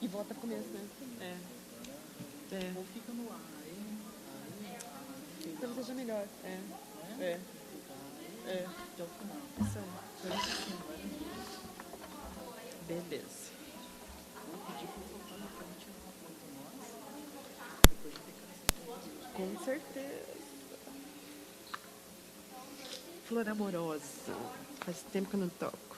E volta pro começo, né? Ou fica no ar, Talvez seja melhor. até o final. Isso aí. Por isso que vai Beleza. vou pedir pro papai pra me tirar uma foto nossa, depois de ter que Com certeza. Flor amorosa. Faz tempo que eu não toco.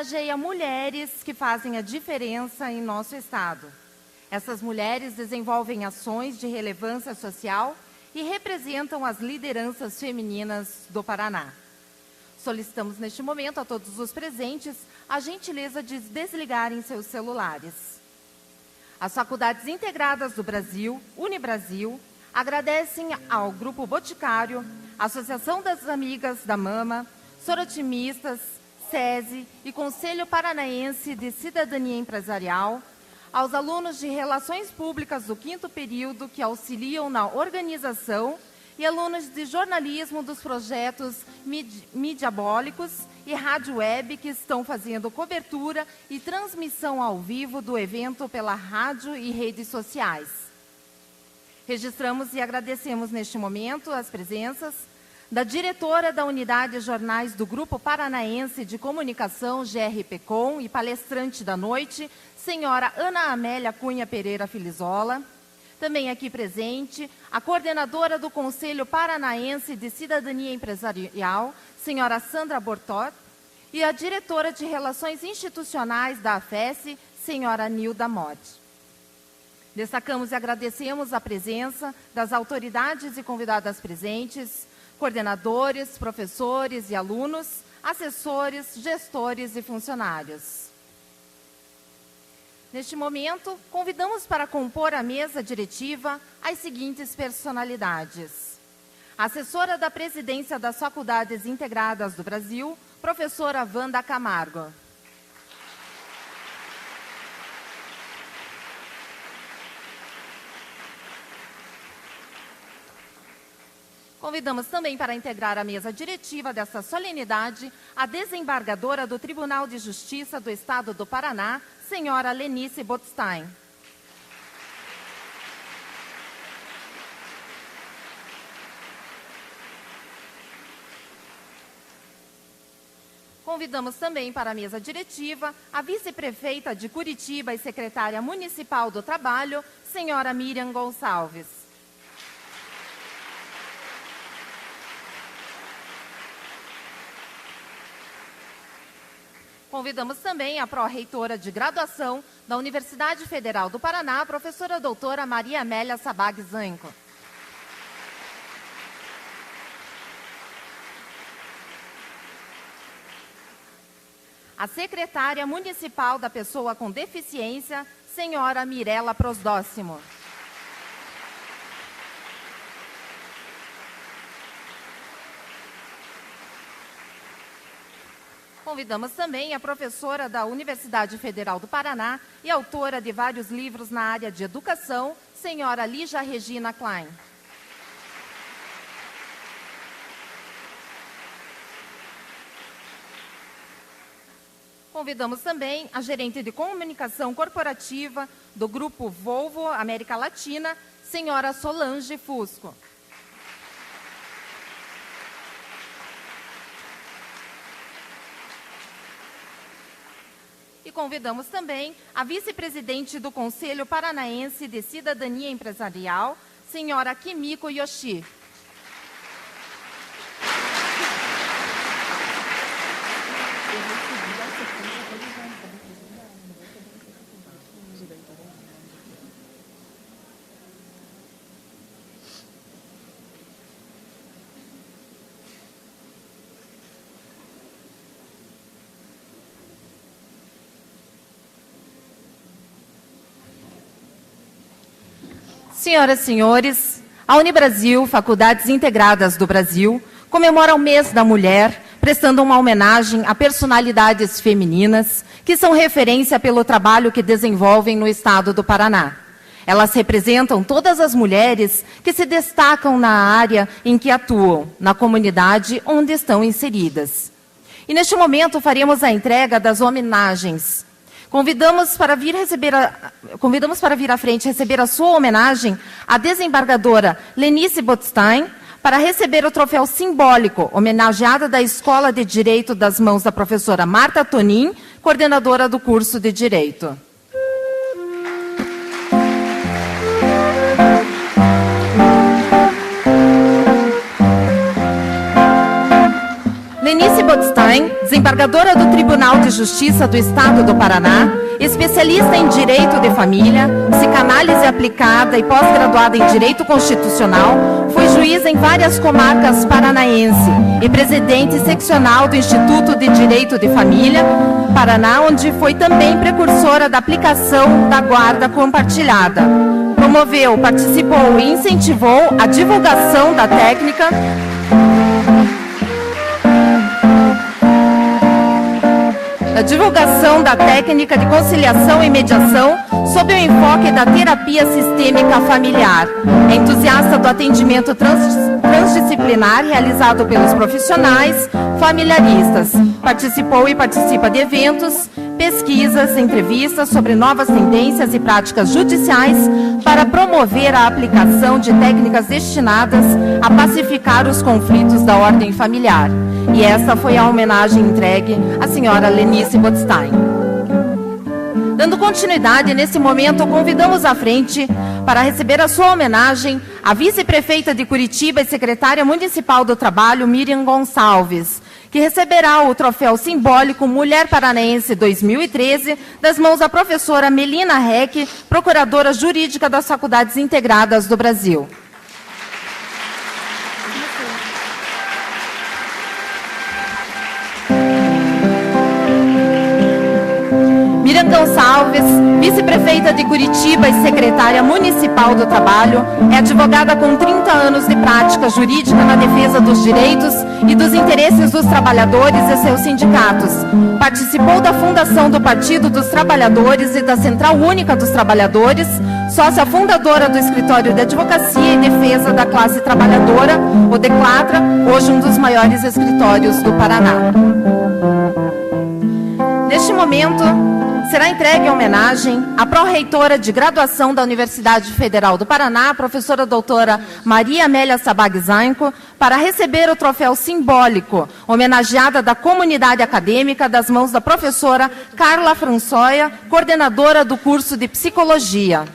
homenageia mulheres que fazem a diferença em nosso estado. Essas mulheres desenvolvem ações de relevância social e representam as lideranças femininas do Paraná. Solicitamos neste momento a todos os presentes a gentileza de desligarem seus celulares. As Faculdades Integradas do Brasil, Unibrasil, agradecem ao Grupo Boticário, Associação das Amigas da Mama, Sorotimistas, SESI e Conselho Paranaense de Cidadania Empresarial, aos alunos de Relações Públicas do 5º período que auxiliam na organização e alunos de jornalismo dos projetos Midiabólicos e Rádio Web, que estão fazendo cobertura e transmissão ao vivo do evento pela rádio e redes sociais. Registramos e agradecemos neste momento as presenças da diretora da Unidade Jornais do Grupo Paranaense de Comunicação, GRPcom, e palestrante da noite, senhora Ana Amélia Cunha Pereira Filizola. Também aqui presente, a coordenadora do Conselho Paranaense de Cidadania Empresarial, senhora Sandra Bortot, e a diretora de Relações Institucionais da AFES, senhora Nilda Motti. Destacamos e agradecemos a presença das autoridades e convidadas presentes, coordenadores, professores e alunos, assessores, gestores e funcionários. Neste momento, convidamos para compor a mesa diretiva as seguintes personalidades. A assessora da Presidência das Faculdades Integradas do Brasil, professora Wanda Camargo. Convidamos também para integrar a mesa diretiva desta solenidade a desembargadora do Tribunal de Justiça do Estado do Paraná, senhora Lenice Botstein. Convidamos também para a mesa diretiva a vice-prefeita de Curitiba e secretária municipal do Trabalho, senhora Miriam Gonçalves. Convidamos também a pró-reitora de graduação da Universidade Federal do Paraná, a professora doutora Maria Amélia Sabag Zanco. A secretária municipal da Pessoa com Deficiência, senhora Mirela Prosdóximo. Convidamos também a professora da Universidade Federal do Paraná e autora de vários livros na área de educação, senhora Lígia Regina Klein. Convidamos também a gerente de comunicação corporativa do Grupo Volvo América Latina, senhora Solange Fusco. E convidamos também a vice-presidente do Conselho Paranaense de Cidadania Empresarial, senhora Kimiko Yoshi. Senhoras e senhores, a Unibrasil, Faculdades Integradas do Brasil, comemora o Mês da Mulher, prestando uma homenagem a personalidades femininas que são referência pelo trabalho que desenvolvem no estado do Paraná. Elas representam todas as mulheres que se destacam na área em que atuam, na comunidade onde estão inseridas. E neste momento faremos a entrega das homenagens. Convidamos para vir à frente receber a sua homenagem a desembargadora Lenice Botstein, para receber o troféu simbólico, homenageada da Escola de Direito das mãos da professora Marta Tonin, coordenadora do curso de Direito. Lenice Botstein, desembargadora do Tribunal de Justiça do Estado do Paraná, especialista em Direito de Família, Psicanálise Aplicada e pós-graduada em Direito Constitucional, foi juíza em várias comarcas paranaense e presidente seccional do Instituto de Direito de Família, Paraná, onde foi também precursora da aplicação da guarda compartilhada. Promoveu, participou e incentivou a divulgação da técnica da divulgação da técnica de conciliação e mediação sob o enfoque da terapia sistêmica familiar. É entusiasta do atendimento transdisciplinar realizado pelos profissionais familiaristas. Participou e participa de eventos, pesquisas, entrevistas sobre novas tendências e práticas judiciais para promover a aplicação de técnicas destinadas a pacificar os conflitos da ordem familiar. E esta foi a homenagem entregue à senhora Lenice Botstein. Dando continuidade, nesse momento, convidamos à frente para receber a sua homenagem a vice-prefeita de Curitiba e secretária municipal do Trabalho, Miriam Gonçalves, que receberá o troféu simbólico Mulher Paranaense 2013 das mãos da professora Melina Heck, procuradora jurídica das Faculdades Integradas do Brasil. Miriam Gonçalves, vice-prefeita de Curitiba e secretária municipal do Trabalho, é advogada com 30 anos de prática jurídica na defesa dos direitos e dos interesses dos trabalhadores e seus sindicatos. Participou da fundação do Partido dos Trabalhadores e da Central Única dos Trabalhadores, sócia fundadora do Escritório de Advocacia e Defesa da Classe Trabalhadora, o DECLATRA, hoje um dos maiores escritórios do Paraná. Neste momento, será entregue a homenagem à pró-reitora de graduação da Universidade Federal do Paraná, a professora doutora Maria Amélia Sabag Zainco, para receber o troféu simbólico, homenageada da comunidade acadêmica, das mãos da professora Carla Françoia, coordenadora do curso de Psicologia.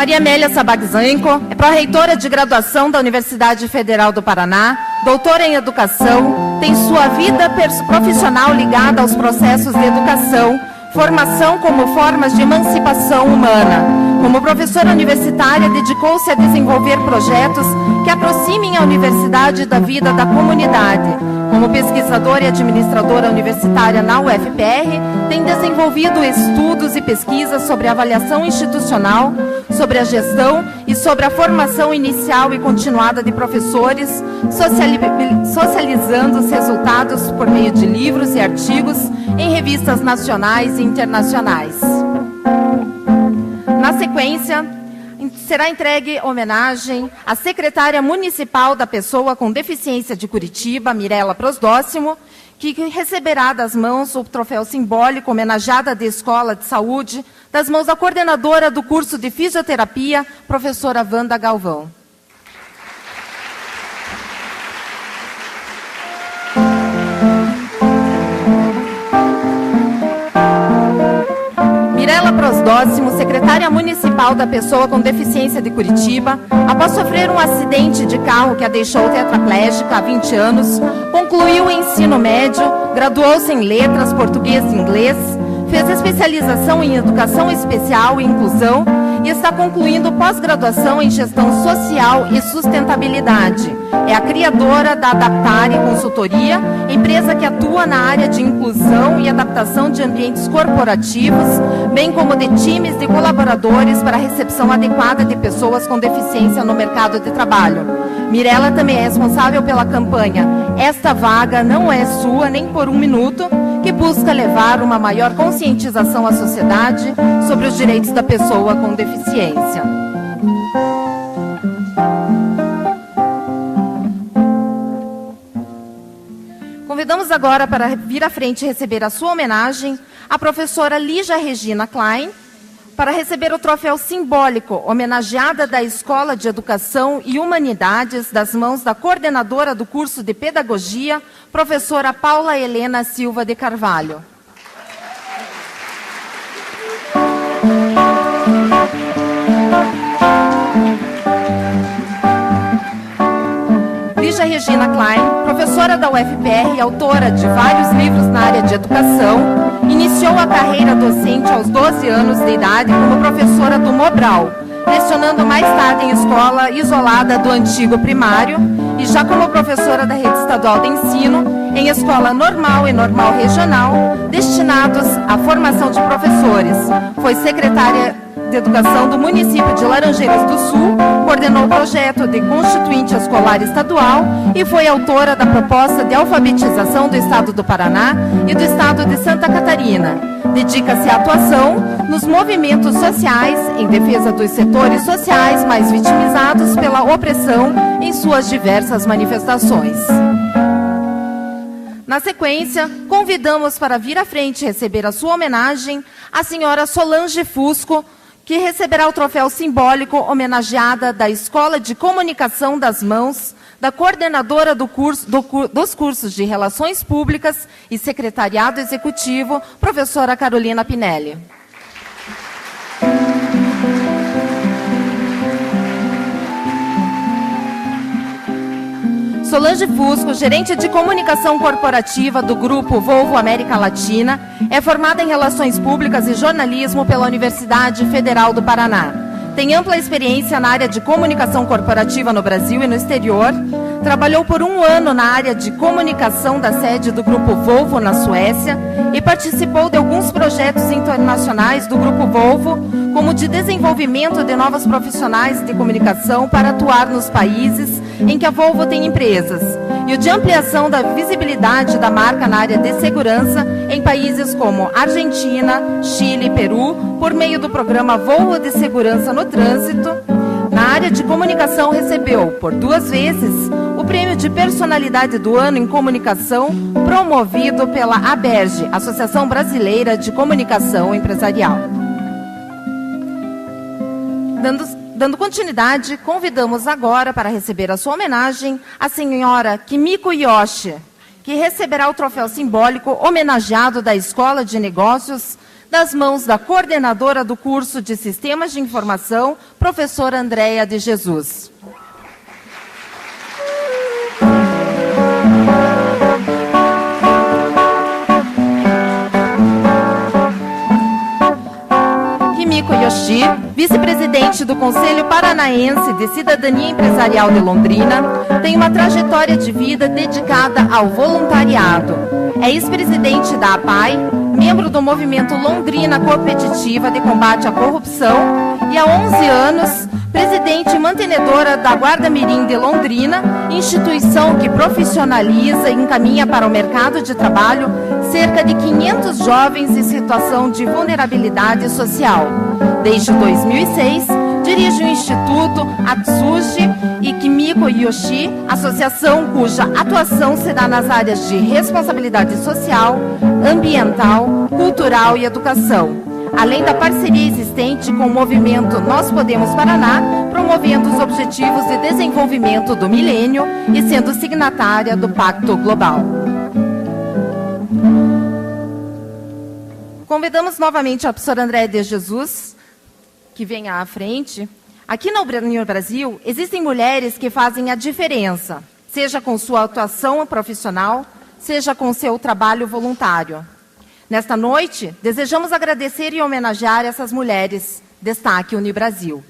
Maria Amélia Sabag Zainco é pró-reitora de graduação da Universidade Federal do Paraná, doutora em educação, tem sua vida profissional ligada aos processos de educação, formação como formas de emancipação humana. Como professora universitária, dedicou-se a desenvolver projetos que aproximem a universidade da vida da comunidade. Como pesquisadora e administradora universitária na UFPR, tem desenvolvido estudos e pesquisas sobre avaliação institucional, sobre a gestão e sobre a formação inicial e continuada de professores, socializando os resultados por meio de livros e artigos em revistas nacionais e internacionais. Na sequência, será entregue homenagem à secretária municipal da Pessoa com Deficiência de Curitiba, Mirela Prosdóximo, que receberá das mãos o troféu simbólico homenageada da Escola de Saúde, das mãos da coordenadora do curso de Fisioterapia, professora Wanda Galvão. Mirela Prosdóximo, secretária municipal da Pessoa com Deficiência de Curitiba, após sofrer um acidente de carro que a deixou tetraplégica há 20 anos, concluiu o ensino médio, graduou-se em letras, português e inglês, fez especialização em educação especial e inclusão e está concluindo pós-graduação em gestão social e sustentabilidade. É a criadora da Adaptare Consultoria, empresa que atua na área de inclusão e adaptação de ambientes corporativos, bem como de times de colaboradores para a recepção adequada de pessoas com deficiência no mercado de trabalho. Mirela também é responsável pela campanha Esta Vaga Não É Sua Nem por um Minuto, que busca levar uma maior conscientização à sociedade sobre os direitos da pessoa com deficiência. Convidamos agora para vir à frente e receber a sua homenagem a professora Lígia Regina Klein, para receber o troféu simbólico homenageada da Escola de Educação e Humanidades das mãos da coordenadora do curso de Pedagogia, professora Paula Helena Silva de Carvalho. Lígia Regina Klein, professora da UFPR e autora de vários livros na área de educação, iniciou a carreira docente aos 12 anos de idade como professora do Mobral, lecionando mais tarde em escola isolada do antigo primário e já como professora da Rede Estadual de Ensino em escola normal e normal regional, destinados à formação de professores. Foi secretária de Educação do município de Laranjeiras do Sul, coordenou projetos projeto de Constituinte Escolar Estadual e foi autora da proposta de alfabetização do Estado do Paraná e do Estado de Santa Catarina. Dedica-se à atuação nos movimentos sociais em defesa dos setores sociais mais vitimizados pela opressão em suas diversas manifestações. Na sequência, convidamos para vir à frente receber a sua homenagem a senhora Solange Fusco, que receberá o troféu simbólico homenageada da Escola de Comunicação das Mãos, da coordenadora dos cursos de Relações Públicas e Secretariado Executivo, professora Carolina Pinelli. Solange Fusco, gerente de comunicação corporativa do Grupo Volvo América Latina, é formada em Relações Públicas e Jornalismo pela Universidade Federal do Paraná. Tem ampla experiência na área de comunicação corporativa no Brasil e no exterior. Trabalhou por 1 ano na área de comunicação da sede do Grupo Volvo na Suécia e participou de alguns projetos internacionais do Grupo Volvo, como de desenvolvimento de novos profissionais de comunicação para atuar nos países em que a Volvo tem empresas, e o de ampliação da visibilidade da marca na área de segurança em países como Argentina, Chile e Peru, por meio do programa Volvo de Segurança no Trânsito. Na área de comunicação recebeu, por 2 vezes, o prêmio de Personalidade do Ano em Comunicação, promovido pela ABERGE, Associação Brasileira de Comunicação Empresarial. Dando continuidade, convidamos agora para receber a sua homenagem a senhora Kimiko Yoshi, que receberá o troféu simbólico homenageado da Escola de Negócios, das mãos da coordenadora do curso de Sistemas de Informação, professora Andréia de Jesus. Kimiko Yoshi, vice-presidente do Conselho Paranaense de Cidadania Empresarial de Londrina, tem uma trajetória de vida dedicada ao voluntariado. É ex-presidente da APAI, membro do movimento Londrina Competitiva de Combate à Corrupção e, há 11 anos, presidente e mantenedora da Guarda Mirim de Londrina, instituição que profissionaliza e encaminha para o mercado de trabalho cerca de 500 jovens em situação de vulnerabilidade social. Desde 2006, dirige o Instituto Atsushi e Kimiko Yoshi, associação cuja atuação se dá nas áreas de responsabilidade social, ambiental, cultural e educação, além da parceria existente com o movimento Nós Podemos Paraná, promovendo os objetivos de desenvolvimento do milênio e sendo signatária do Pacto Global. Convidamos novamente a professora Andréia de Jesus, que venha à frente. Aqui no Brasil, existem mulheres que fazem a diferença, seja com sua atuação profissional, seja com seu trabalho voluntário. Nesta noite, desejamos agradecer e homenagear essas mulheres. Destaque Unibrasil.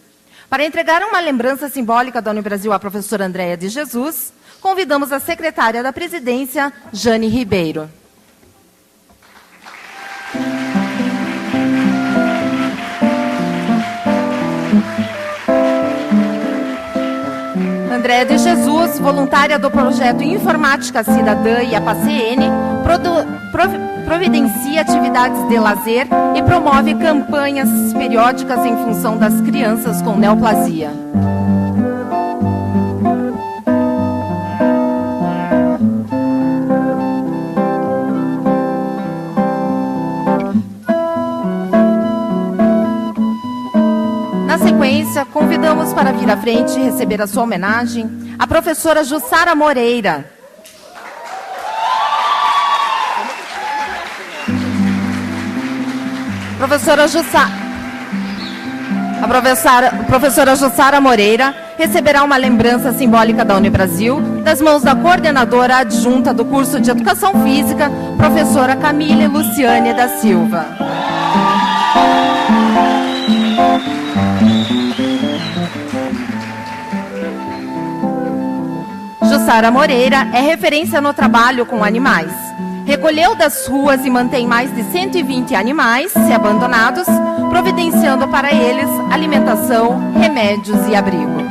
Para entregar uma lembrança simbólica da Unibrasil à professora Andréia de Jesus, convidamos a secretária da Presidência, Jane Ribeiro. Andréia de Jesus, voluntária do projeto Informática Cidadã e APACN, providencia atividades de lazer e promove campanhas periódicas em função das crianças com neoplasia. Na sequência, convidamos para vir à frente e receber a sua homenagem a professora Jussara Moreira. A professora Jussara Moreira receberá uma lembrança simbólica da Unibrasil das mãos da coordenadora adjunta do curso de Educação Física, professora Camille Luciane da Silva. Jussara Moreira é referência no trabalho com animais. Recolheu das ruas e mantém mais de 120 animais, se abandonados, providenciando para eles alimentação, remédios e abrigo.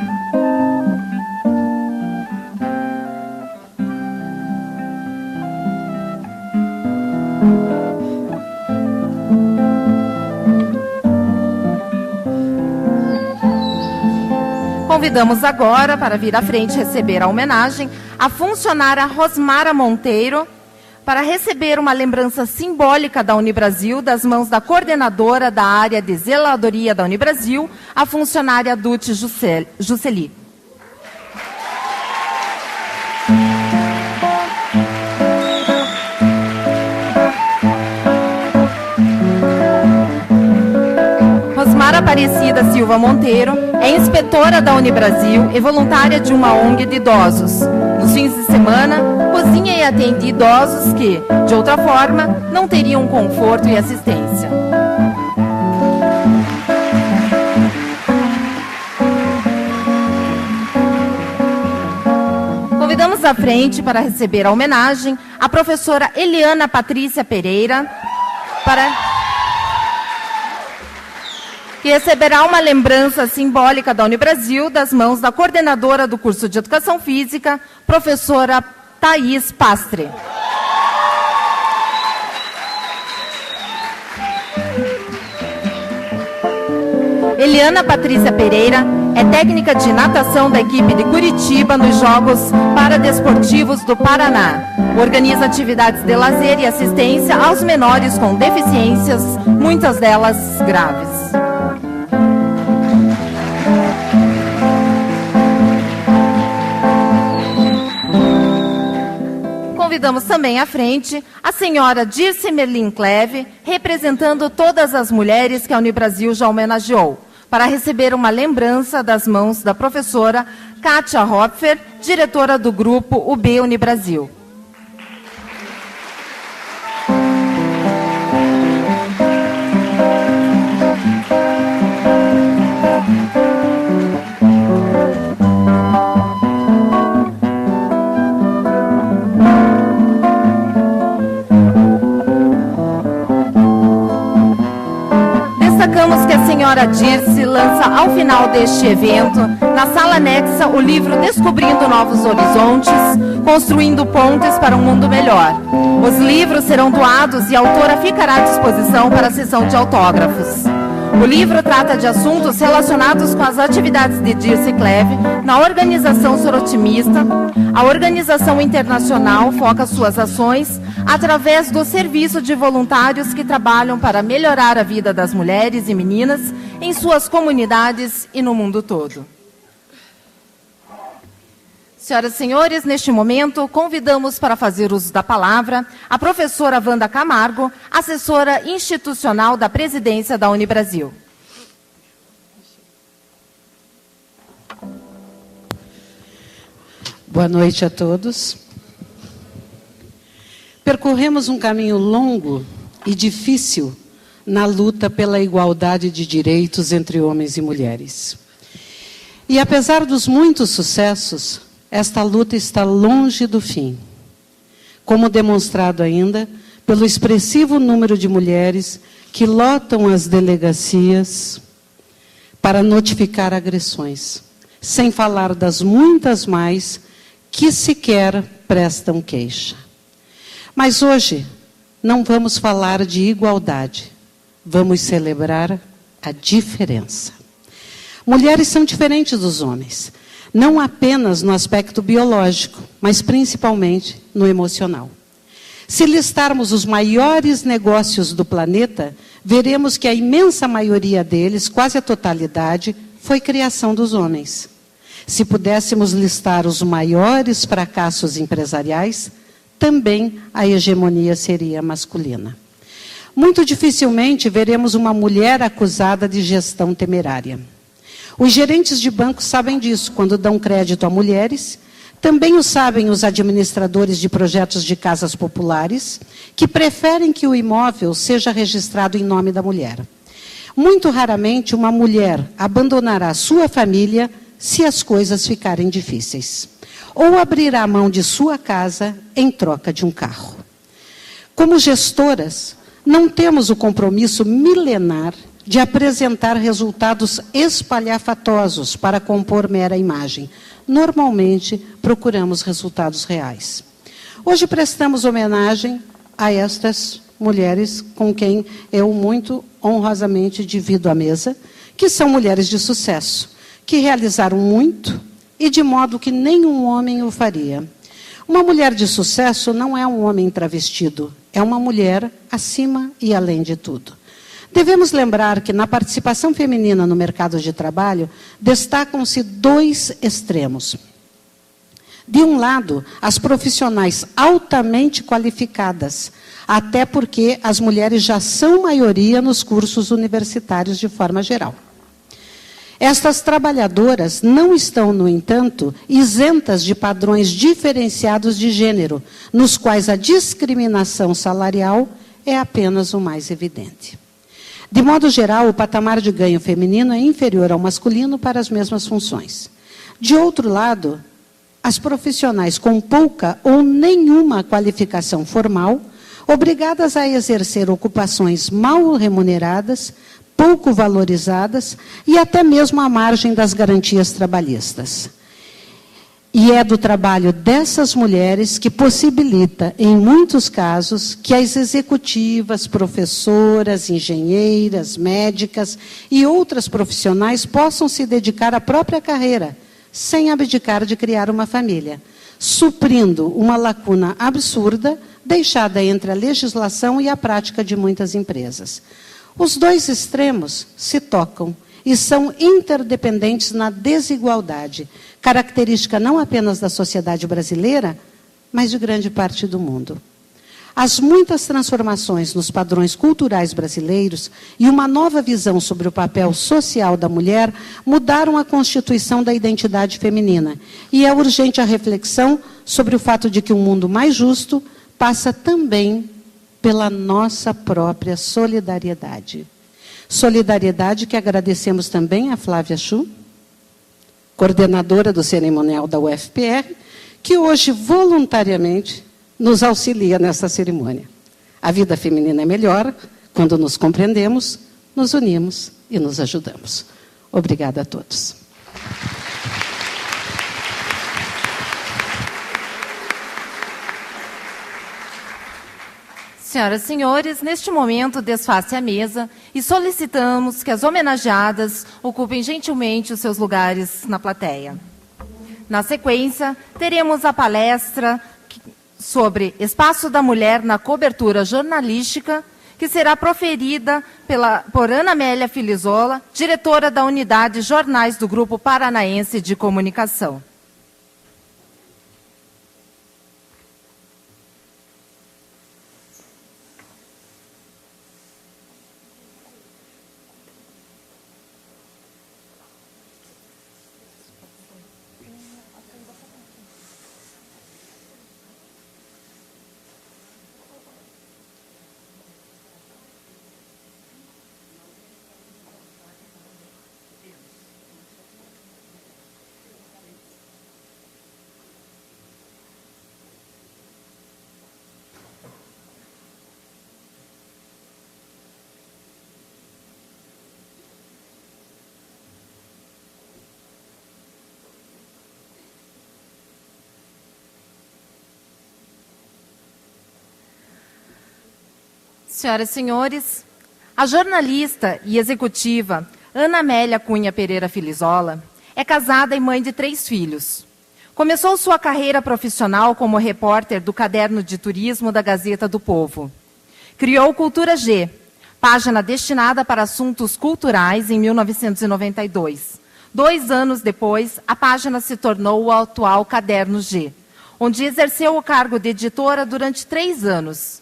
Convidamos agora para vir à frente receber a homenagem a funcionária Rosmara Monteiro, para receber uma lembrança simbólica da Unibrasil das mãos da coordenadora da área de zeladoria da Unibrasil, a funcionária Dulce Jusceli. Rosmara Aparecida Silva Monteiro é inspetora da Unibrasil e voluntária de uma ONG de idosos. Nos fins de semana, cozinha e atende idosos que, de outra forma, não teriam conforto e assistência. Convidamos à frente para receber a homenagem a professora Eliana Patrícia Pereira, que receberá uma lembrança simbólica da Unibrasil das mãos da coordenadora do curso de Educação Física, professora Thaís Pastre. Eliana Patrícia Pereira é técnica de natação da equipe de Curitiba nos Jogos Paradesportivos do Paraná. Organiza atividades de lazer e assistência aos menores com deficiências, muitas delas graves. Convidamos também à frente a senhora Dirce Merlin Cleve, representando todas as mulheres que a Unibrasil já homenageou, para receber uma lembrança das mãos da professora Kátia Hopfer, diretora do grupo UB Unibrasil. Destacamos que a senhora Dirce lança ao final deste evento, na sala anexa, o livro Descobrindo Novos Horizontes, Construindo Pontes para um Mundo Melhor. Os livros serão doados e a autora ficará à disposição para a sessão de autógrafos. O livro trata de assuntos relacionados com as atividades de Dirce Cleve na organização sorotimista. A organização internacional foca suas ações através do serviço de voluntários que trabalham para melhorar a vida das mulheres e meninas em suas comunidades e no mundo todo. Senhoras e senhores, neste momento, convidamos para fazer uso da palavra a professora Wanda Camargo, assessora institucional da presidência da Unibrasil. Boa noite a todos. Percorremos um caminho longo e difícil na luta pela igualdade de direitos entre homens e mulheres. E apesar dos muitos sucessos, esta luta está longe do fim, como demonstrado ainda pelo expressivo número de mulheres que lotam as delegacias para notificar agressões, sem falar das muitas mais que sequer prestam queixa. Mas hoje não vamos falar de igualdade, vamos celebrar a diferença. Mulheres são diferentes dos homens, não apenas no aspecto biológico, mas principalmente no emocional. Se listarmos os maiores negócios do planeta, veremos que a imensa maioria deles, quase a totalidade, foi criação dos homens. Se pudéssemos listar os maiores fracassos empresariais, também a hegemonia seria masculina. Muito dificilmente veremos uma mulher acusada de gestão temerária. Os gerentes de bancos sabem disso quando dão crédito a mulheres. Também o sabem os administradores de projetos de casas populares, que preferem que o imóvel seja registrado em nome da mulher. Muito raramente uma mulher abandonará sua família se as coisas ficarem difíceis, ou abrirá a mão de sua casa em troca de um carro. Como gestoras, não temos o compromisso milenar de apresentar resultados espalhafatosos para compor mera imagem. Normalmente, procuramos resultados reais. Hoje prestamos homenagem a estas mulheres com quem eu muito honrosamente divido a mesa, que são mulheres de sucesso, que realizaram muito e de modo que nenhum homem o faria. Uma mulher de sucesso não é um homem travestido, é uma mulher acima e além de tudo. Devemos lembrar que na participação feminina no mercado de trabalho destacam-se dois extremos. De um lado, as profissionais altamente qualificadas, até porque as mulheres já são maioria nos cursos universitários de forma geral. Estas trabalhadoras não estão, no entanto, isentas de padrões diferenciados de gênero, nos quais a discriminação salarial é apenas o mais evidente. De modo geral, o patamar de ganho feminino é inferior ao masculino para as mesmas funções. De outro lado, as profissionais com pouca ou nenhuma qualificação formal, obrigadas a exercer ocupações mal remuneradas, pouco valorizadas e até mesmo à margem das garantias trabalhistas. E é do trabalho dessas mulheres que possibilita, em muitos casos, que as executivas, professoras, engenheiras, médicas e outras profissionais possam se dedicar à própria carreira, sem abdicar de criar uma família, suprindo uma lacuna absurda deixada entre a legislação e a prática de muitas empresas. Os dois extremos se tocam e são interdependentes na desigualdade, característica não apenas da sociedade brasileira, mas de grande parte do mundo. As muitas transformações nos padrões culturais brasileiros e uma nova visão sobre o papel social da mulher mudaram a constituição da identidade feminina. E é urgente a reflexão sobre o fato de que um mundo mais justo passa também pela nossa própria solidariedade. Solidariedade que agradecemos também a Flávia Chu, coordenadora do cerimonial da UFPR, que hoje voluntariamente nos auxilia nessa cerimônia. A vida feminina é melhor quando nos compreendemos, nos unimos e nos ajudamos. Obrigada a todos. Senhoras e senhores, neste momento desface a mesa e solicitamos que as homenageadas ocupem gentilmente os seus lugares na plateia. Na sequência, teremos a palestra sobre Espaço da Mulher na Cobertura Jornalística, que será proferida por Ana Amélia Filizola, diretora da Unidade Jornais do Grupo Paranaense de Comunicação. Senhoras e senhores, a jornalista e executiva Ana Amélia Cunha Pereira Filizola é casada e mãe de 3 filhos. Começou sua carreira profissional como repórter do Caderno de Turismo da Gazeta do Povo. Criou Cultura G, página destinada para assuntos culturais, em 1992. 2 anos depois, a página se tornou o atual Caderno G, onde exerceu o cargo de editora durante 3 anos.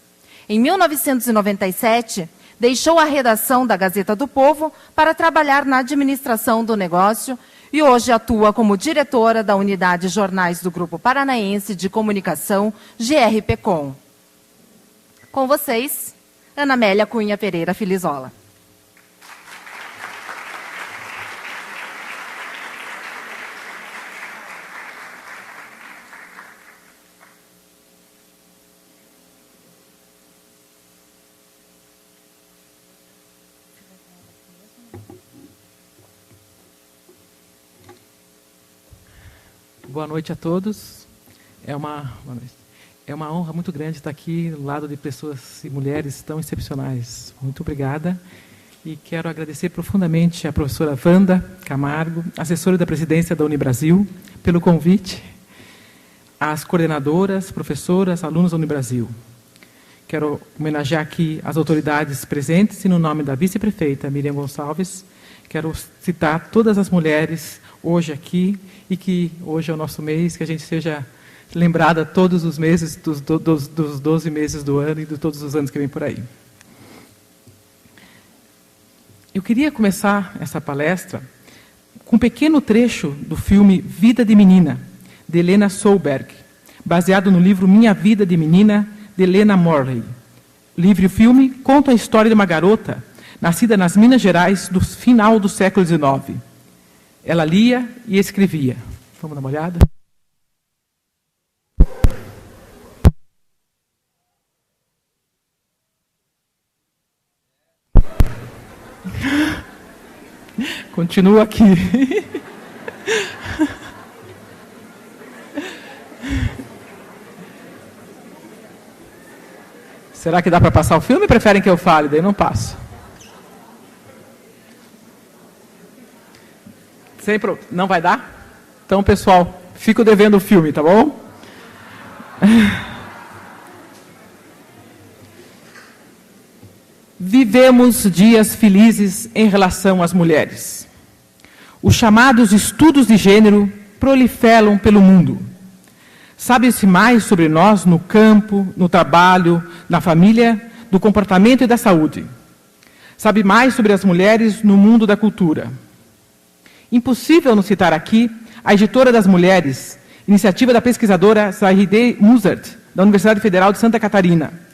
Em 1997, deixou a redação da Gazeta do Povo para trabalhar na administração do negócio e hoje atua como diretora da Unidade Jornais do Grupo Paranaense de Comunicação, GRPcom. Com vocês, Ana Amélia Cunha Pereira Filizola. Boa noite a todos. É uma honra muito grande estar aqui ao lado de pessoas e mulheres tão excepcionais. Muito obrigada. E quero agradecer profundamente à professora Wanda Camargo, assessora da presidência da Unibrasil, pelo convite, às coordenadoras, professoras, alunos da Unibrasil. Quero homenagear aqui as autoridades presentes e, no nome da vice-prefeita Miriam Gonçalves, quero citar todas as mulheres hoje aqui e que hoje é o nosso mês, que a gente seja lembrada todos os meses, dos 12 meses do ano e de todos os anos que vem por aí. Eu queria começar essa palestra com um pequeno trecho do filme Vida de Menina, de Helena Solberg, baseado no livro Minha Vida de Menina, de Helena Morley. O livro e o filme contam a história de uma garota nascida nas Minas Gerais do final do século XIX. Ela lia e escrevia. Vamos dar uma olhada? Continua aqui. Será que dá para passar o filme? Preferem que eu fale? Daí eu não passo. Sempre não vai dar? Então, pessoal, fico devendo o filme, tá bom? Vivemos dias felizes em relação às mulheres. Os chamados estudos de gênero proliferam pelo mundo. Sabe-se mais sobre nós no campo, no trabalho, na família, do comportamento e da saúde. Sabe mais sobre as mulheres no mundo da cultura. Impossível não citar aqui a Editora das Mulheres, iniciativa da pesquisadora Zahide Mussert, da Universidade Federal de Santa Catarina.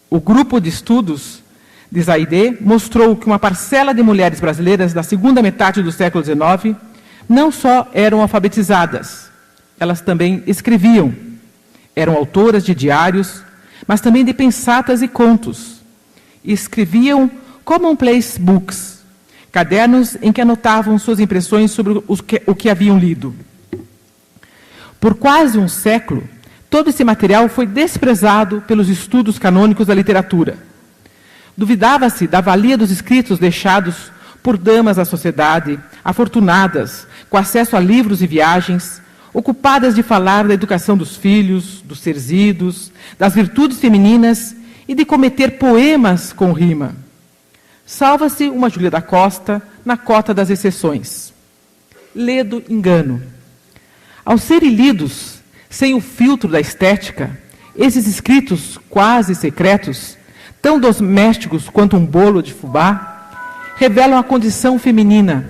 O grupo de estudos de Zahide mostrou que uma parcela de mulheres brasileiras da segunda metade do século XIX não só eram alfabetizadas, elas também escreviam. Eram autoras de diários, mas também de pensatas e contos. E escreviam commonplace books, cadernos em que anotavam suas impressões sobre o que haviam lido. Por quase um século, todo esse material foi desprezado pelos estudos canônicos da literatura. Duvidava-se da valia dos escritos deixados por damas da sociedade, afortunadas, com acesso a livros e viagens, ocupadas de falar da educação dos filhos, dos seres idos, das virtudes femininas e de cometer poemas com rima. Salva-se uma Júlia da Costa na cota das exceções. Ledo engano. Ao serem lidos, sem o filtro da estética, esses escritos quase secretos, tão domésticos quanto um bolo de fubá, revelam a condição feminina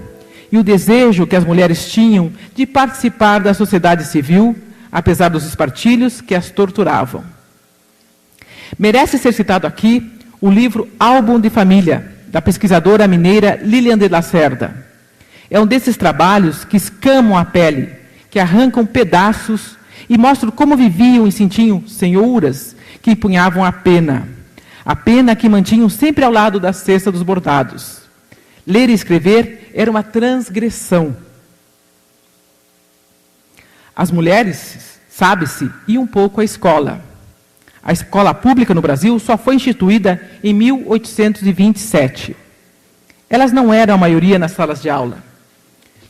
e o desejo que as mulheres tinham de participar da sociedade civil, apesar dos espartilhos que as torturavam. Merece ser citado aqui o livro Álbum de Família, da pesquisadora mineira Lilian de Lacerda. É um desses trabalhos que escamam a pele, que arrancam pedaços e mostram como viviam e sentiam senhoras que empunhavam a pena que mantinham sempre ao lado da cesta dos bordados. Ler e escrever era uma transgressão. As mulheres, sabe-se, iam pouco à escola. A escola pública no Brasil só foi instituída em 1827. Elas não eram a maioria nas salas de aula.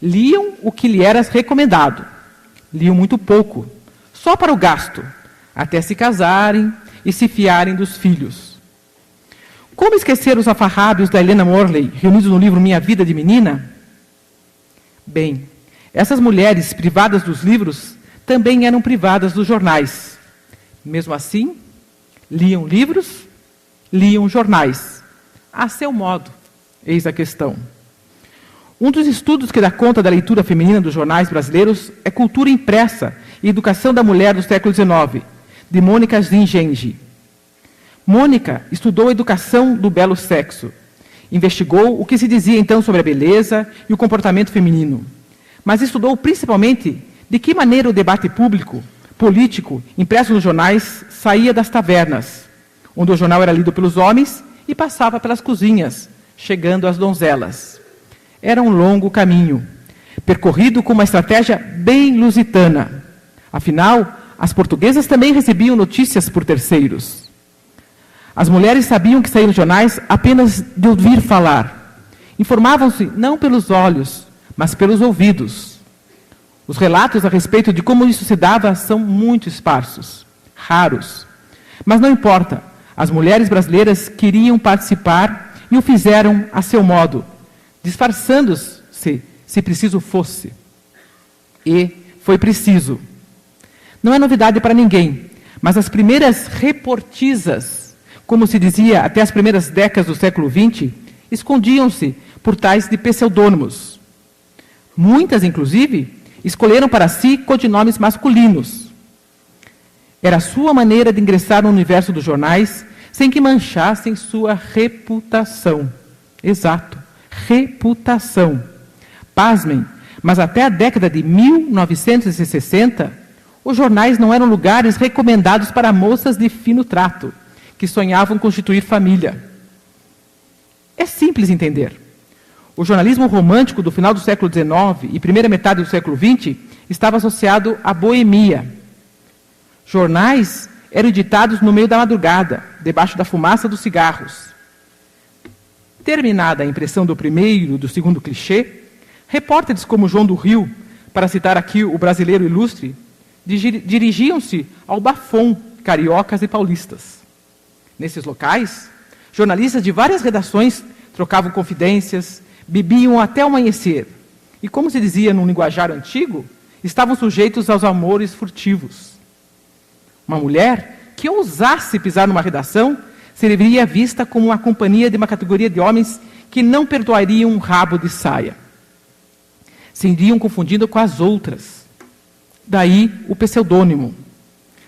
Liam o que lhe era recomendado. Liam muito pouco, só para o gasto, até se casarem e se fiarem dos filhos. Como esquecer os afarrábios da Helena Morley, reunidos no livro Minha Vida de Menina? Bem, essas mulheres privadas dos livros também eram privadas dos jornais. Mesmo assim, liam livros, liam jornais. A seu modo, eis a questão. Um dos estudos que dá conta da leitura feminina dos jornais brasileiros é Cultura Impressa e Educação da Mulher do século XIX, de Mônica Zingengi. Mônica estudou a educação do belo sexo. Investigou o que se dizia então sobre a beleza e o comportamento feminino. Mas estudou principalmente de que maneira o debate público, político, impresso nos jornais, saía das tavernas, onde o jornal era lido pelos homens e passava pelas cozinhas, chegando às donzelas. Era um longo caminho, percorrido com uma estratégia bem lusitana. Afinal, as portuguesas também recebiam notícias por terceiros. As mulheres sabiam que saíam nos jornais apenas de ouvir falar. Informavam-se não pelos olhos, mas pelos ouvidos. Os relatos a respeito de como isso se dava são muito esparsos, raros. Mas não importa, as mulheres brasileiras queriam participar e o fizeram a seu modo, disfarçando-se, se preciso fosse. E foi preciso. Não é novidade para ninguém, mas as primeiras reportisas, como se dizia até as primeiras décadas do século XX, escondiam-se por tais de pseudônimos. Muitas, inclusive, escolheram para si codinomes masculinos. Era a sua maneira de ingressar no universo dos jornais sem que manchassem sua reputação. Exato, reputação. Pasmem, mas até a década de 1960, os jornais não eram lugares recomendados para moças de fino trato, que sonhavam constituir família. É simples entender. O jornalismo romântico do final do século XIX e primeira metade do século XX estava associado à boemia. Jornais eram editados no meio da madrugada, debaixo da fumaça dos cigarros. Terminada a impressão do primeiro e do segundo clichê, repórteres como João do Rio, para citar aqui o brasileiro ilustre, dirigiam-se ao bafom cariocas e paulistas. Nesses locais, jornalistas de várias redações trocavam confidências, bebiam até o amanhecer e, como se dizia num linguajar antigo, estavam sujeitos aos amores furtivos. Uma mulher que ousasse pisar numa redação seria vista como uma companhia de uma categoria de homens que não perdoariam um rabo de saia. Se iriam confundindo com as outras. Daí o pseudônimo.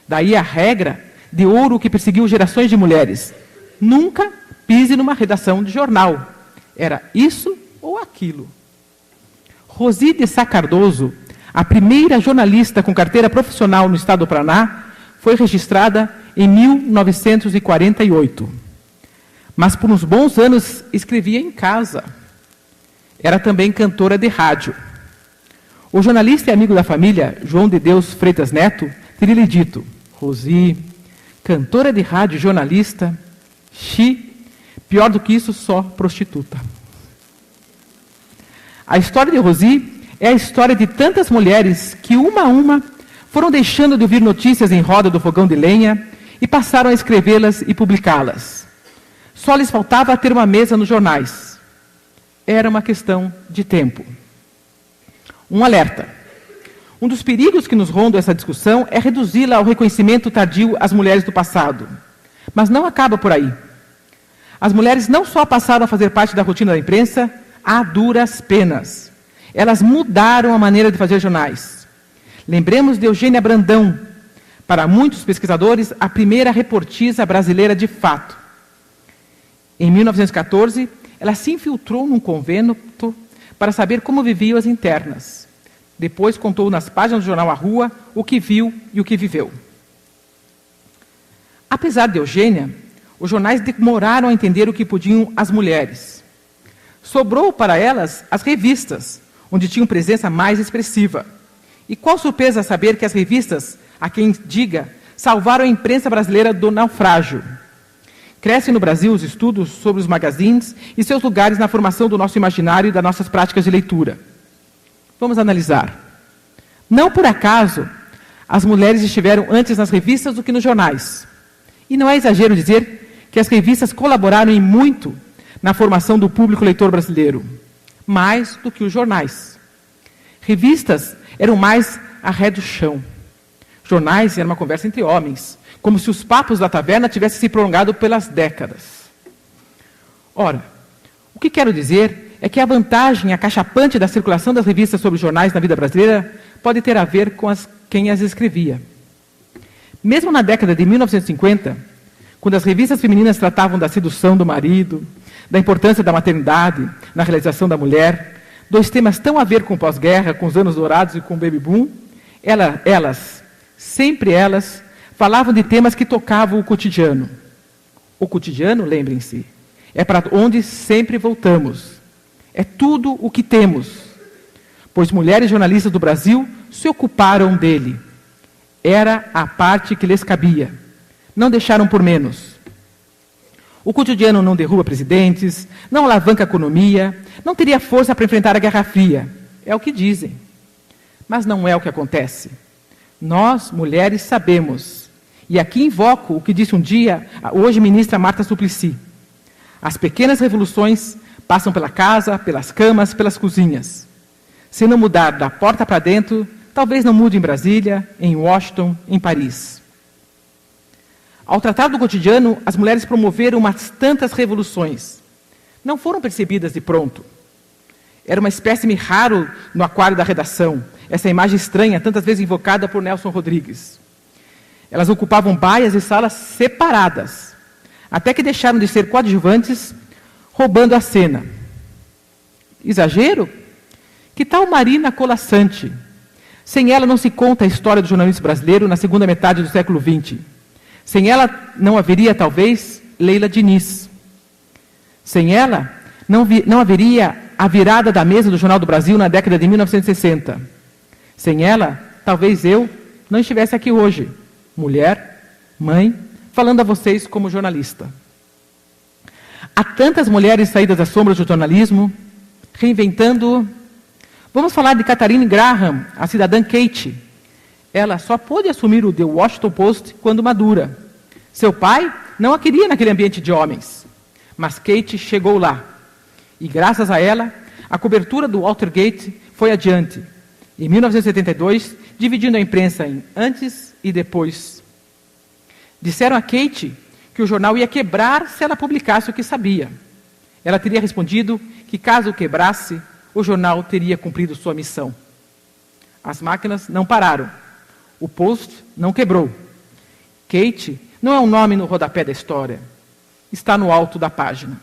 Daí a regra de ouro que perseguiu gerações de mulheres. Nunca pise numa redação de jornal. Era isso ou aquilo. Rosi de Sá Cardoso, a primeira jornalista com carteira profissional no estado do Paraná, foi registrada em 1948. Mas por uns bons anos escrevia em casa. Era também cantora de rádio. O jornalista e amigo da família, João de Deus Freitas Neto, teria lhe dito: Rosi, cantora de rádio, jornalista, pior do que isso, só prostituta. A história de Rosi é a história de tantas mulheres que, uma a uma, foram deixando de ouvir notícias em roda do fogão de lenha e passaram a escrevê-las e publicá-las. Só lhes faltava ter uma mesa nos jornais. Era uma questão de tempo. Um alerta. Um dos perigos que nos rondam essa discussão é reduzi-la ao reconhecimento tardio às mulheres do passado. Mas não acaba por aí. As mulheres não só passaram a fazer parte da rotina da imprensa, a duras penas. Elas mudaram a maneira de fazer jornais. Lembremos de Eugênia Brandão, para muitos pesquisadores, a primeira reportista brasileira de fato. Em 1914, ela se infiltrou num convento para saber como viviam as internas. Depois contou nas páginas do jornal A Rua o que viu e o que viveu. Apesar de Eugênia, os jornais demoraram a entender o que podiam as mulheres. Sobrou para elas as revistas, onde tinham presença mais expressiva. E qual surpresa saber que as revistas, a quem diga, salvaram a imprensa brasileira do naufrágio. Crescem no Brasil os estudos sobre os magazines e seus lugares na formação do nosso imaginário e das nossas práticas de leitura. Vamos analisar. Não por acaso, as mulheres estiveram antes nas revistas do que nos jornais. E não é exagero dizer que as revistas colaboraram em muito na formação do público leitor brasileiro, mais do que os jornais. Revistas eram mais a ré do chão. Jornais eram uma conversa entre homens, como se os papos da taverna tivessem se prolongado pelas décadas. Ora, o que quero dizer é que a vantagem acachapante da circulação das revistas sobre jornais na vida brasileira pode ter a ver com quem as escrevia. Mesmo na década de 1950, quando as revistas femininas tratavam da sedução do marido, da importância da maternidade na realização da mulher, dois temas tão a ver com o pós-guerra, com os anos dourados e com o baby boom, sempre elas, falavam de temas que tocavam o cotidiano. O cotidiano, lembrem-se, é para onde sempre voltamos. É tudo o que temos. Pois mulheres jornalistas do Brasil se ocuparam dele. Era a parte que lhes cabia. Não deixaram por menos. O cotidiano não derruba presidentes, não alavanca a economia, não teria força para enfrentar a Guerra Fria. É o que dizem. Mas não é o que acontece. Nós, mulheres, sabemos. E aqui invoco o que disse um dia, hoje, ministra Marta Suplicy. As pequenas revoluções passam pela casa, pelas camas, pelas cozinhas. Se não mudar da porta para dentro, talvez não mude em Brasília, em Washington, em Paris. Ao tratar do cotidiano, as mulheres promoveram umas tantas revoluções. Não foram percebidas de pronto. Era uma espécime raro no aquário da redação, essa imagem estranha, tantas vezes invocada por Nelson Rodrigues. Elas ocupavam baias e salas separadas, até que deixaram de ser coadjuvantes, roubando a cena. Exagero? Que tal Marina Colasanti? Sem ela não se conta a história do jornalismo brasileiro na segunda metade do século XX. Sem ela não haveria, talvez, Leila Diniz. Sem ela não haveria a virada da mesa do Jornal do Brasil na década de 1960. Sem ela, talvez eu não estivesse aqui hoje, mulher, mãe, falando a vocês como jornalista. Há tantas mulheres saídas das sombras do jornalismo, reinventando. Vamos falar de Katharine Graham, a cidadã Kate. Ela só pôde assumir o The Washington Post quando madura. Seu pai não a queria naquele ambiente de homens. Mas Kate chegou lá. E graças a ela, a cobertura do Watergate foi adiante. Em 1972, dividindo a imprensa em antes e depois. Disseram a Kate que o jornal ia quebrar se ela publicasse o que sabia. Ela teria respondido que caso quebrasse, o jornal teria cumprido sua missão. As máquinas não pararam. O Post não quebrou. Kate não é um nome no rodapé da história. Está no alto da página.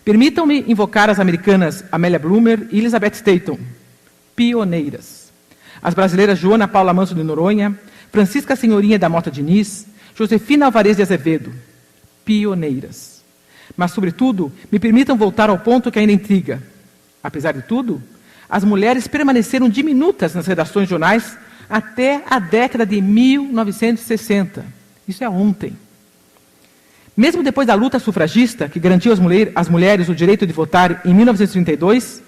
Permitam-me invocar as americanas Amélia Bloomer e Elizabeth Staton, pioneiras. As brasileiras Joana Paula Manso de Noronha, Francisca Senhorinha da Mota Diniz, Josefina Alvarez de Azevedo, pioneiras. Mas, sobretudo, me permitam voltar ao ponto que ainda intriga. Apesar de tudo, as mulheres permaneceram diminutas nas redações de jornais até a década de 1960. Isso é ontem. Mesmo depois da luta sufragista, que garantiu às mulheres o direito de votar em 1932,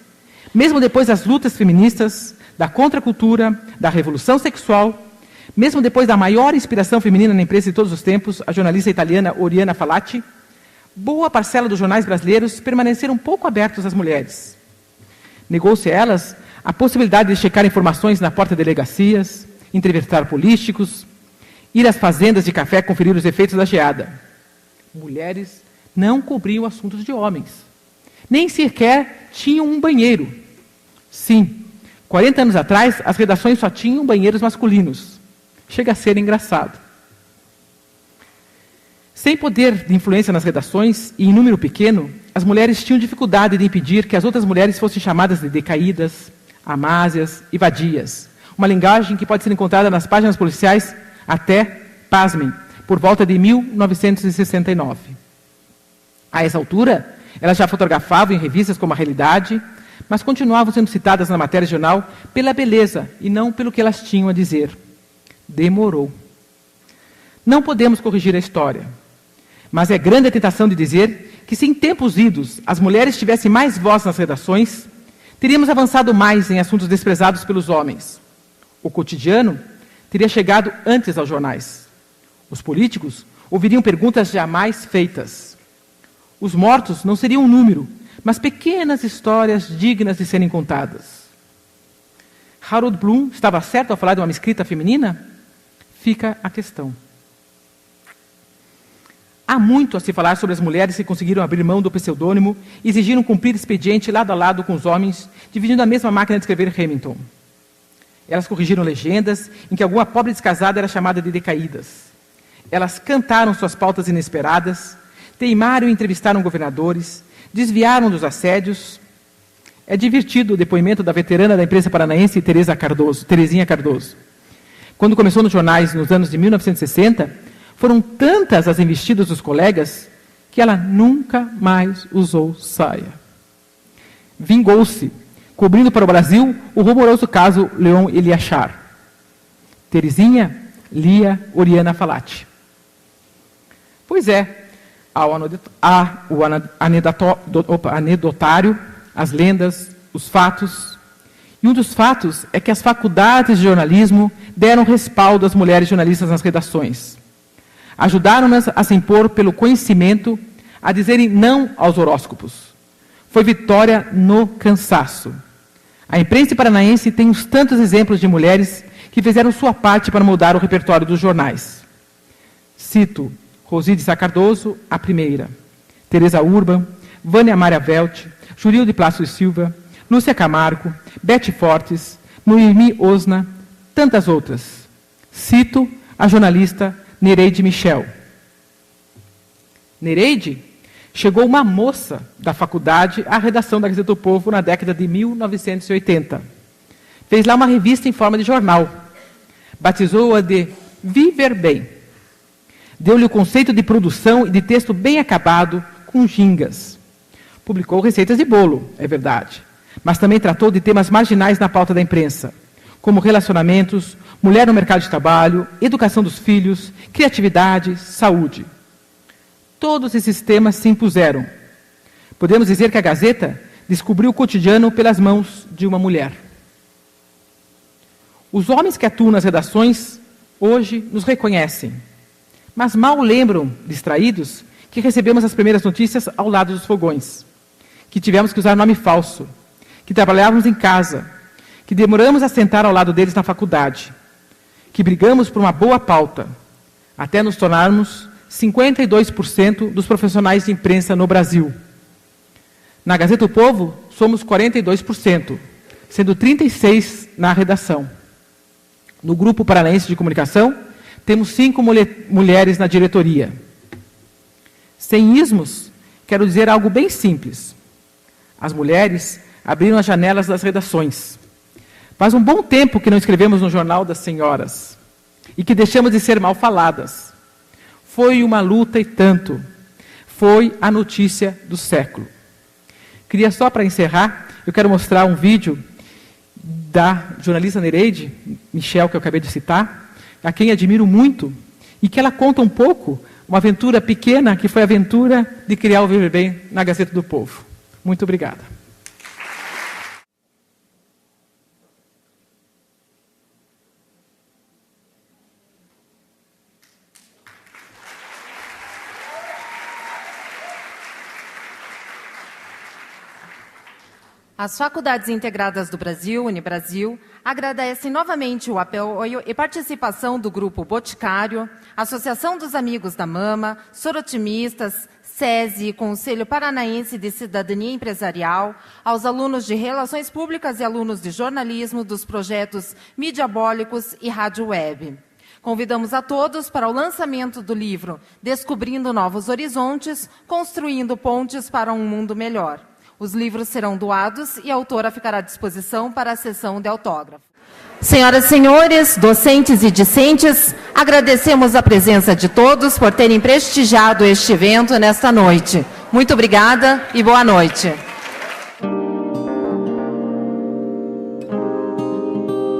mesmo depois das lutas feministas, da contracultura, da revolução sexual, mesmo depois da maior inspiração feminina na imprensa de todos os tempos, a jornalista italiana Oriana Fallaci, boa parcela dos jornais brasileiros permaneceram pouco abertos às mulheres. Negou-se a elas a possibilidade de checar informações na porta de delegacias, entrevistar políticos, ir às fazendas de café conferir os efeitos da geada. Mulheres não cobriam assuntos de homens. Nem sequer tinham um banheiro. Sim, 40 anos atrás, as redações só tinham banheiros masculinos. Chega a ser engraçado. Sem poder de influência nas redações, e em número pequeno, as mulheres tinham dificuldade de impedir que as outras mulheres fossem chamadas de decaídas, amásias e vadias. Uma linguagem que pode ser encontrada nas páginas policiais até, pasmem, por volta de 1969. A essa altura, elas já fotografavam em revistas como A Realidade, mas continuavam sendo citadas na matéria jornal pela beleza e não pelo que elas tinham a dizer. Demorou. Não podemos corrigir a história, mas é grande a tentação de dizer que se em tempos idos as mulheres tivessem mais voz nas redações, teríamos avançado mais em assuntos desprezados pelos homens. O cotidiano teria chegado antes aos jornais. Os políticos ouviriam perguntas jamais feitas. Os mortos não seriam um número, mas pequenas histórias dignas de serem contadas. Harold Bloom estava certo ao falar de uma escrita feminina? Fica a questão. Há muito a se falar sobre as mulheres que conseguiram abrir mão do pseudônimo e exigiram cumprir expediente lado a lado com os homens, dividindo a mesma máquina de escrever Hamilton. Elas corrigiram legendas em que alguma pobre descasada era chamada de decaídas. Elas cantaram suas pautas inesperadas, teimaram e entrevistaram governadores, desviaram dos assédios. É divertido o depoimento da veterana da imprensa paranaense Terezinha Cardoso. Quando começou nos jornais nos anos de 1960, foram tantas as investidas dos colegas que ela nunca mais usou saia. Vingou-se, cobrindo para o Brasil o rumoroso caso Leon Eliachar. Terezinha lia Oriana Fallaci. Pois é, o anedotário, as lendas, os fatos. E um dos fatos é que as faculdades de jornalismo deram respaldo às mulheres jornalistas nas redações. Ajudaram-nas a se impor pelo conhecimento, a dizerem não aos horóscopos. Foi vitória no cansaço. A imprensa paranaense tem uns tantos exemplos de mulheres que fizeram sua parte para mudar o repertório dos jornais. Cito Roside Sá Cardoso, a primeira, Teresa Urban, Vânia Maria Velt, Jurilde Plácido Silva, Lúcia Camargo, Bete Fortes, Noemi Osna, tantas outras. Cito a jornalista Nereide Michel. Nereide chegou uma moça da faculdade à redação da Gazeta do Povo na década de 1980. Fez lá uma revista em forma de jornal. Batizou-a de Viver Bem. Deu-lhe o conceito de produção e de texto bem acabado, com gingas. Publicou receitas de bolo, é verdade, mas também tratou de temas marginais na pauta da imprensa, como relacionamentos, mulher no mercado de trabalho, educação dos filhos, criatividade, saúde. Todos esses temas se impuseram. Podemos dizer que a Gazeta descobriu o cotidiano pelas mãos de uma mulher. Os homens que atuam nas redações hoje nos reconhecem, mas mal lembram, distraídos, que recebemos as primeiras notícias ao lado dos fogões, que tivemos que usar nome falso, que trabalhávamos em casa, que demoramos a sentar ao lado deles na faculdade, que brigamos por uma boa pauta, até nos tornarmos 52% dos profissionais de imprensa no Brasil. Na Gazeta do Povo, somos 42%, sendo 36% na redação. No Grupo Paranaense de Comunicação, temos 5 mulheres na diretoria. Sem ismos, quero dizer algo bem simples. As mulheres abriram as janelas das redações. Faz um bom tempo que não escrevemos no Jornal das Senhoras e que deixamos de ser mal faladas. Foi uma luta e tanto. Foi a notícia do século. Queria só, para encerrar, eu quero mostrar um vídeo da jornalista Nereide Michel, que eu acabei de citar, a quem admiro muito, e que ela conta um pouco uma aventura pequena, que foi a aventura de criar o Viver Bem na Gazeta do Povo. Muito obrigada. As Faculdades Integradas do Brasil, Unibrasil, agradecem novamente o apoio e participação do Grupo Boticário, Associação dos Amigos da Mama, Sorotimistas, SESI, Conselho Paranaense de Cidadania Empresarial, aos alunos de Relações Públicas e alunos de Jornalismo dos projetos Mediabólicos e Rádio Web. Convidamos a todos para o lançamento do livro Descobrindo Novos Horizontes, Construindo Pontes para um Mundo Melhor. Os livros serão doados e a autora ficará à disposição para a sessão de autógrafo. Senhoras e senhores, docentes e discentes, agradecemos a presença de todos por terem prestigiado este evento nesta noite. Muito obrigada e boa noite.